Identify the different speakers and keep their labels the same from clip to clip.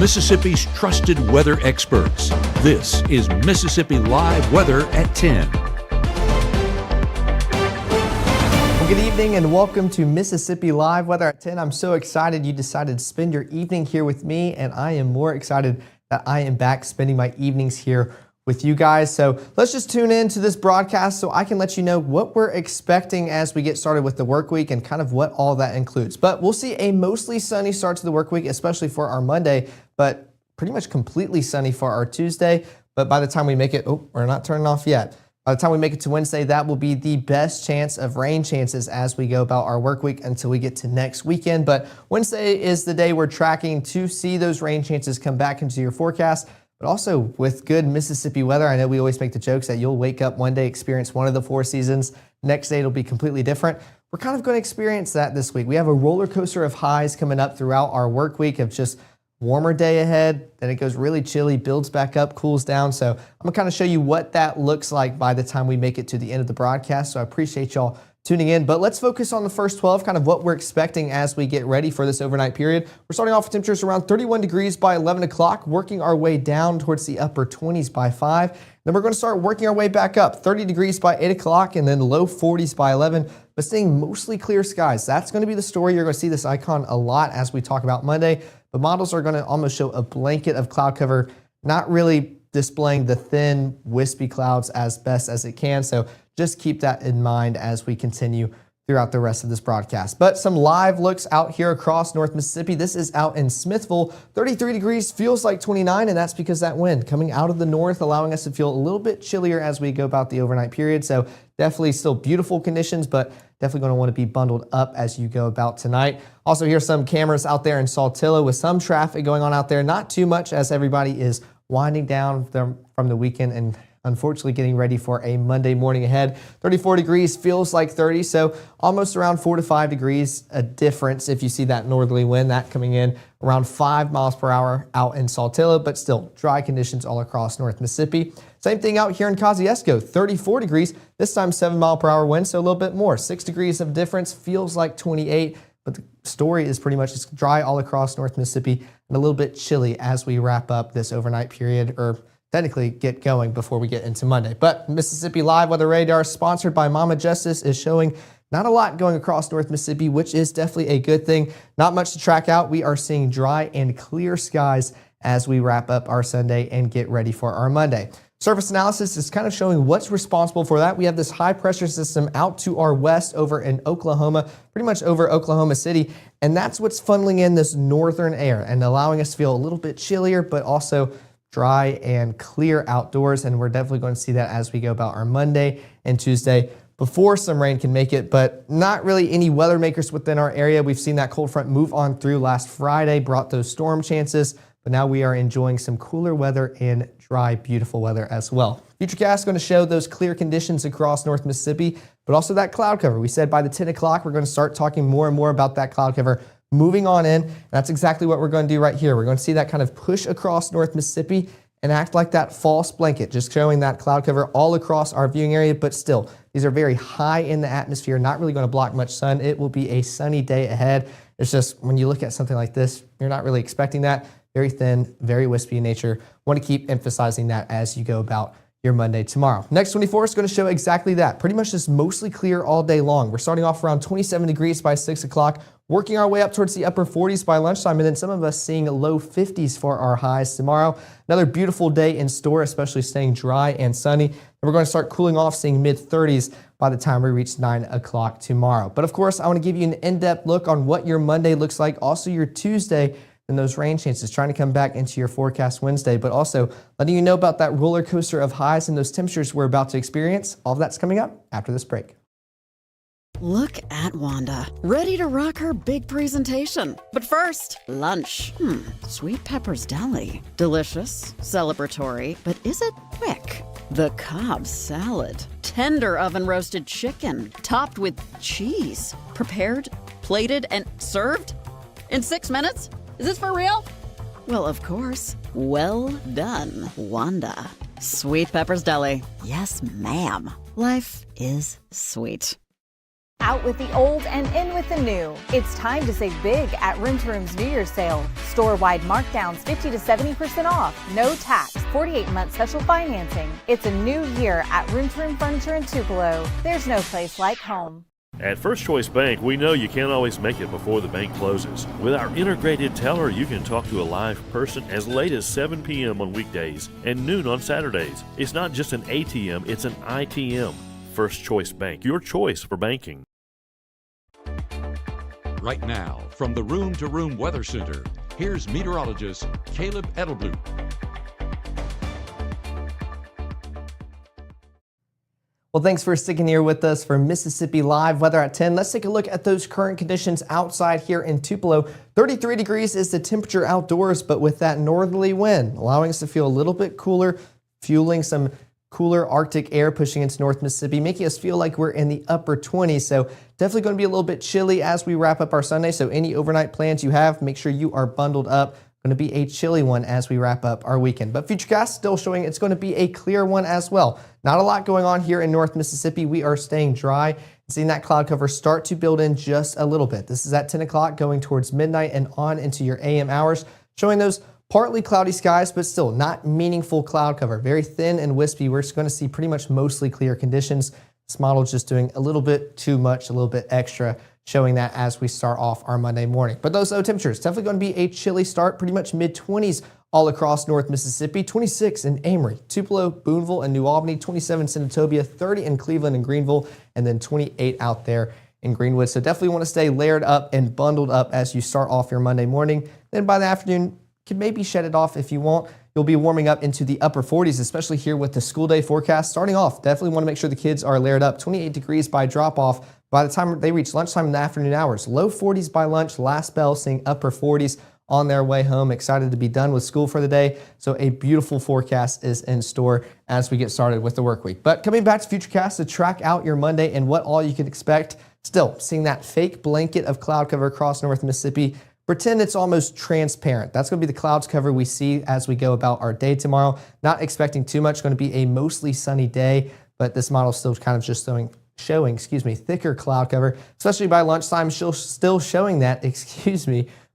Speaker 1: Mississippi's trusted weather experts. This is Mississippi Live Weather at 10.
Speaker 2: Well, good evening and welcome to Mississippi Live Weather at 10. I'm so excited you decided to spend your evening here with me, and I am more excited that I am back spending my evenings here with you guys. So let's just tune in to this broadcast so I can let you know what we're expecting as we get started with the work week and kind of what all that includes. But we'll see a mostly sunny start to the work week, especially for our Monday, but pretty much completely sunny for our Tuesday. But by the time we make it, we're not turning off yet. By the time we make it to Wednesday, that will be the best chance of rain chances as we go about our work week until we get to next weekend. But Wednesday is the day we're tracking to see those rain chances come back into your forecast. But also with good Mississippi weather, I know we always make the jokes that you'll wake up one day, experience one of the four seasons. Next day, it'll be completely different. We're kind of going to experience that this week. We have a roller coaster of highs coming up throughout our work week of just warmer day ahead. Then it goes really chilly, builds back up, cools down. So I'm going to kind of show you what that looks like by the time we make it to the end of the broadcast. So I appreciate y'all tuning in, but let's focus on the first 12, kind of what we're expecting as we get ready for this overnight period. We're starting off with temperatures around 31 degrees by 11 o'clock, working our way down towards the upper 20s by 5. Then we're going to start working our way back up, 30 degrees by 8 o'clock, and then low 40s by 11, but staying mostly clear skies. That's going to be the story. You're going to see this icon a lot as we talk about Monday. The models are going to almost show a blanket of cloud cover, not really displaying the thin, wispy clouds as best as it can. So just keep that in mind as we continue throughout the rest of this broadcast. But some live looks out here across North Mississippi. This is out in Smithville. 33 degrees, feels like 29, and that's because that wind coming out of the north, allowing us to feel a little bit chillier as we go about the overnight period. So definitely still beautiful conditions, but definitely going to want to be bundled up as you go about tonight. Also, here's some cameras out there in Saltillo with some traffic going on out there. Not too much as everybody is winding down from the weekend and unfortunately getting ready for a Monday morning ahead. 34 degrees feels like 30, so almost around 4 to 5 degrees a difference if you see that northerly wind, that coming in around 5 miles per hour out in Saltillo, but still dry conditions all across North Mississippi. Same thing out here in Kosciuszko, 34 degrees, this time 7 mile per hour wind, so a little bit more. 6 degrees of difference, feels like 28, but the story is pretty much it's dry all across North Mississippi and a little bit chilly as we wrap up this overnight period, or technically get going before we get into Monday. But Mississippi Live Weather Radar, sponsored by Mama Justice, is showing not a lot going across North Mississippi, which is definitely a good thing. Not much to track out. We are seeing dry and clear skies as we wrap up our Sunday and get ready for our Monday. Surface analysis is kind of showing what's responsible for that. We have this high pressure system out to our west over in Oklahoma, pretty much over Oklahoma City, and that's what's funneling in this northern air and allowing us to feel a little bit chillier, but also dry and clear outdoors, and we're definitely going to see that as we go about our Monday and Tuesday before some rain can make it, but not really any weather makers within our area. We've seen that cold front move on through last Friday, brought those storm chances, but now we are enjoying some cooler weather and dry, beautiful weather as well. Futurecast is going to show those clear conditions across North Mississippi, but also that cloud cover. We said by the 10 o'clock, we're going to start talking more and more about that cloud cover moving on in. That's exactly what we're going to do right here. We're going to see that kind of push across North Mississippi and act like that false blanket, just showing that cloud cover all across our viewing area, but still, these are very high in the atmosphere, not really going to block much sun. It will be a sunny day ahead. It's just, when you look at something like this, you're not really expecting that. Very thin, very wispy in nature. Want to keep emphasizing that as you go about your Monday tomorrow. Next 24 is going to show exactly that. Pretty much just mostly clear all day long. We're starting off around 27 degrees by 6 o'clock, working our way up towards the upper 40s by lunchtime, and then some of us seeing low 50s for our highs tomorrow. Another beautiful day in store, especially staying dry and sunny. And we're going to start cooling off, seeing mid 30s by the time we reach 9 o'clock tomorrow. But of course, I want to give you an in-depth look on what your Monday looks like, also your Tuesday, and those rain chances trying to come back into your forecast Wednesday, but also letting you know about that roller coaster of highs and those temperatures we're about to experience. All of that's coming up after this break.
Speaker 3: Look at Wanda, ready to rock her big presentation. But first, lunch. Sweet Pepper's Deli. Delicious, celebratory, but is it quick? The Cobb salad. Tender oven-roasted chicken, topped with cheese. Prepared, plated, and served in 6 minutes? Is this for real? Well, of course. Well done, Wanda. Sweet Pepper's Deli. Yes, ma'am. Life is sweet.
Speaker 4: Out with the old and in with the new. It's time to save big at Room to Room's New Year's sale. Store-wide markdowns 50 to 70% off, no tax, 48-month special financing. It's a new year at Room to Room Furniture in Tupelo. There's no place like home.
Speaker 5: At First Choice Bank, we know you can't always make it before the bank closes. With our integrated teller, you can talk to a live person as late as 7 p.m. on weekdays and noon on Saturdays. It's not just an ATM, it's an ITM. First Choice Bank, your choice for banking.
Speaker 1: Right now, from the Room to Room Weather Center, here's meteorologist Caleb Edelblut.
Speaker 2: Well, thanks for sticking here with us for Mississippi Live Weather at 10. Let's take a look at those current conditions outside here in Tupelo. 33 degrees is the temperature outdoors, but with that northerly wind, allowing us to feel a little bit cooler, fueling some cooler Arctic air pushing into North Mississippi, making us feel like we're in the upper 20s. So definitely going to be a little bit chilly as we wrap up our Sunday. So any overnight plans you have, make sure you are bundled up. Going to be a chilly one as we wrap up our weekend. But Futurecast still showing it's going to be a clear one as well. Not a lot going on here in North Mississippi. We are staying dry and seeing that cloud cover start to build in just a little bit. This is at 10 o'clock going towards midnight and on into your AM hours, showing those partly cloudy skies, but still not meaningful cloud cover. Very thin and wispy. We're just going to see pretty much mostly clear conditions. This model is just doing a little bit too much, a little bit extra, showing that as we start off our Monday morning. But those low temperatures, definitely going to be a chilly start, pretty much mid-20s all across North Mississippi, 26 in Amory, Tupelo, Boonville, and New Albany, 27 in Senatobia, 30 in Cleveland and Greenville, and then 28 out there in Greenwood. So definitely want to stay layered up and bundled up as you start off your Monday morning. Then by the afternoon, you can maybe shed it off if you want. You'll be warming up into the upper 40s, especially here with the school day forecast. Starting off, definitely want to make sure the kids are layered up. 28 degrees by drop-off by the time they reach lunchtime in the afternoon hours. Low 40s by lunch, last bell seeing upper 40s on their way home. Excited to be done with school for the day. So a beautiful forecast is in store as we get started with the work week. But coming back to Futurecast to track out your Monday and what all you can expect, still seeing that fake blanket of cloud cover across North Mississippi. Pretend it's almost transparent. That's going to be the clouds cover we see as we go about our day tomorrow. Not expecting too much. Going to be a mostly sunny day, but this model is still kind of just showing thicker cloud cover, especially by lunchtime. Still showing that,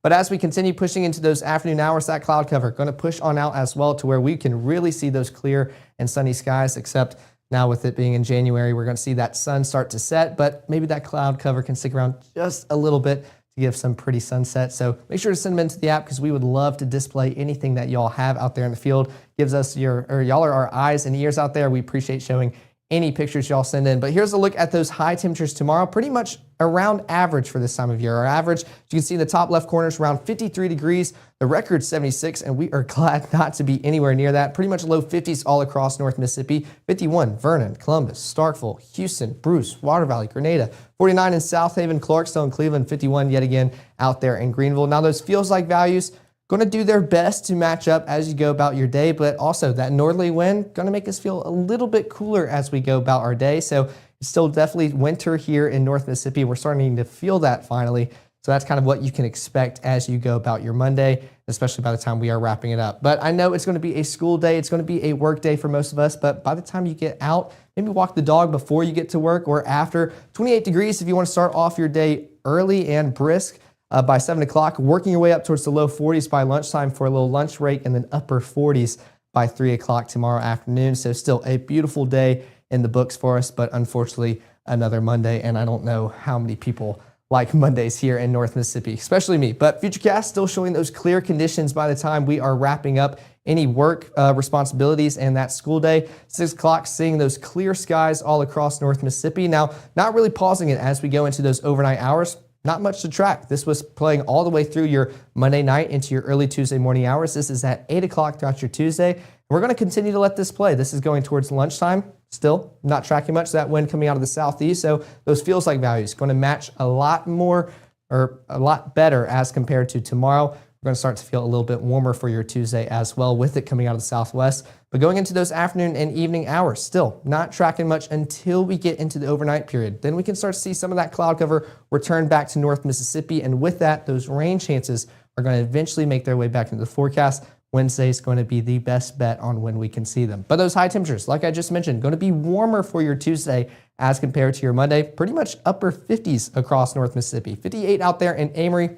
Speaker 2: But as we continue pushing into those afternoon hours, that cloud cover going to push on out as well to where we can really see those clear and sunny skies, except now with it being in January, we're going to see that sun start to set, but maybe that cloud cover can stick around just a little bit to give some pretty sunset. So make sure to send them into the app because we would love to display anything that y'all have out there in the field. Gives us y'all are our eyes and ears out there. We appreciate showing any pictures y'all send in. But here's a look at those high temperatures tomorrow, pretty much around average for this time of year. Our average, as you can see in the top left corner, is around 53 degrees. The record's 76, and we are glad not to be anywhere near that. Pretty much low 50s all across North Mississippi. 51, Vernon, Columbus, Starkville, Houston, Bruce, Water Valley, Grenada. 49 in South Haven, Clarksville, and Cleveland. 51 yet again out there in Greenville. Now those feels like values going to do their best to match up as you go about your day, but also that northerly wind going to make us feel a little bit cooler as we go about our day. So it's still definitely winter here in North Mississippi. We're starting to feel that finally. So that's kind of what you can expect as you go about your Monday, especially by the time we are wrapping it up. But I know it's going to be a school day. It's going to be a work day for most of us. But by the time you get out, maybe walk the dog before you get to work or after. 28 degrees if you want to start off your day early and brisk. By 7 o'clock, working your way up towards the low 40s by lunchtime for a little lunch break, and then upper 40s by 3 o'clock tomorrow afternoon. So still a beautiful day in the books for us, but unfortunately another Monday, and I don't know how many people like Mondays here in North Mississippi, especially me. But Futurecast still showing those clear conditions by the time we are wrapping up any work responsibilities and that school day. 6 o'clock, seeing those clear skies all across North Mississippi. Now, not really pausing it as we go into those overnight hours. Not much to track. This was playing all the way through your Monday night into your early Tuesday morning hours. This is at 8 o'clock throughout your Tuesday. And we're going to continue to let this play. This is going towards lunchtime. Still not tracking much. That wind coming out of the southeast. So those feels like values going to match a lot more or a lot better as compared to tomorrow. We're going to start to feel a little bit warmer for your Tuesday as well with it coming out of the southwest. But going into those afternoon and evening hours, still not tracking much until we get into the overnight period. Then we can start to see some of that cloud cover return back to North Mississippi. And with that, those rain chances are going to eventually make their way back into the forecast. Wednesday is going to be the best bet on when we can see them. But those high temperatures, like I just mentioned, going to be warmer for your Tuesday as compared to your Monday. Pretty much upper 50s across North Mississippi. 58 out there in Amory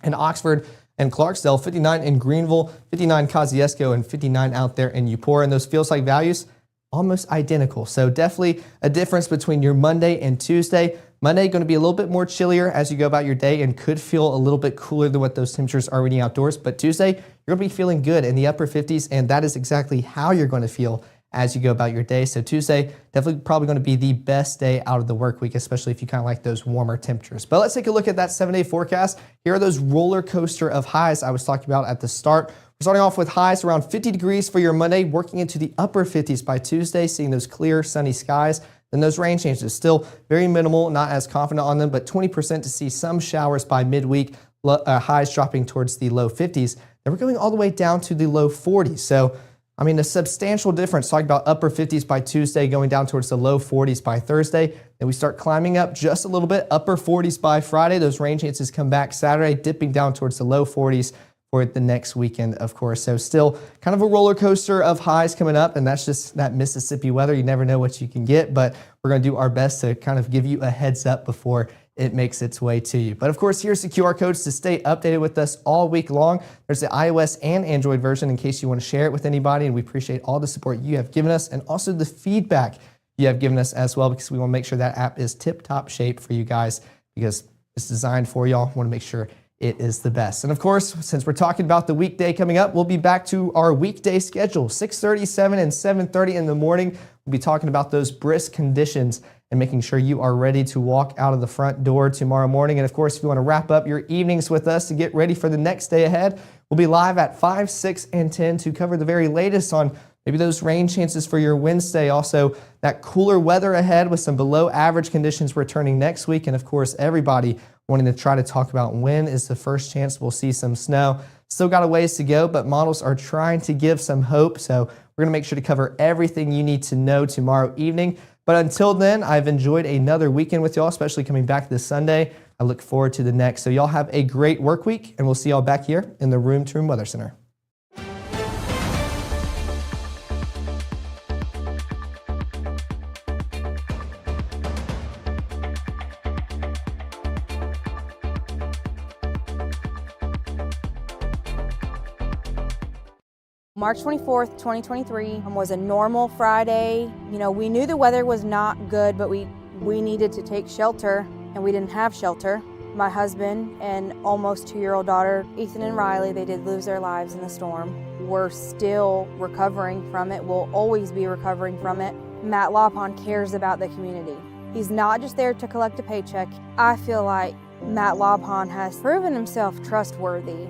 Speaker 2: and Oxford and Clarksdale, 59 in Greenville, 59 Kosciuszko, and 59 out there in Eupora. And those feels like values, almost identical. So definitely a difference between your Monday and Tuesday. Monday going to be a little bit more chillier as you go about your day and could feel a little bit cooler than what those temperatures are reading outdoors. But Tuesday, you're going to be feeling good in the upper 50s, and that is exactly how you're going to feel as you go about your day. So Tuesday, definitely probably going to be the best day out of the work week, especially if you kind of like those warmer temperatures. But let's take a look at that 7-day forecast. Here are those roller coaster of highs I was talking about at the start. We're starting off with highs around 50 degrees for your Monday, working into the upper 50s by Tuesday, seeing those clear, sunny skies. Then those rain changes, still very minimal, not as confident on them, but 20% to see some showers by midweek, highs dropping towards the low 50s. Then we're going all the way down to the low 40s. So, I mean, a substantial difference. Talking about upper 50s by Tuesday, going down towards the low 40s by Thursday. Then we start climbing up just a little bit, upper 40s by Friday. Those rain chances come back Saturday, dipping down towards the low 40s for the next weekend, of course. So still kind of a roller coaster of highs coming up, and that's just that Mississippi weather. You never know what you can get, but we're going to do our best to kind of give you a heads up before it makes its way to you. But of course, here's the QR codes to stay updated with us all week long. There's the iOS and Android version in case you want to share it with anybody, and we appreciate all the support you have given us and also the feedback you have given us as well, because we want to make sure that app is tip-top shape for you guys because it's designed for y'all. We want to make sure it is the best. And of course, since we're talking about the weekday coming up, we'll be back to our weekday schedule, 6:30, 7, and 7:30 in the morning. We'll be talking about those brisk conditions and making sure you are ready to walk out of the front door tomorrow morning. And of course, if you want to wrap up your evenings with us to get ready for the next day ahead, we'll be live at 5, 6, and 10 to cover the very latest on maybe those rain chances for your Wednesday. Also, that cooler weather ahead with some below average conditions returning next week. And of course, everybody wanting to try to talk about when is the first chance we'll see some snow. Still got a ways to go, but models are trying to give some hope. So we're going to make sure to cover everything you need to know tomorrow evening. But until then, I've enjoyed another weekend with y'all, especially coming back this Sunday. I look forward to the next. So y'all have a great work week, and we'll see y'all back here in the Room to Room Weather Center.
Speaker 6: March 24th, 2023 was a normal Friday. You know, we knew the weather was not good, but we needed to take shelter, and we didn't have shelter. My husband and almost 2-year-old daughter, Ethan and Riley, they did lose their lives in the storm. We're still recovering from it. We'll always be recovering from it. Matt Lawpon cares about the community. He's not just there to collect a paycheck. I feel like Matt Lawpon has proven himself trustworthy.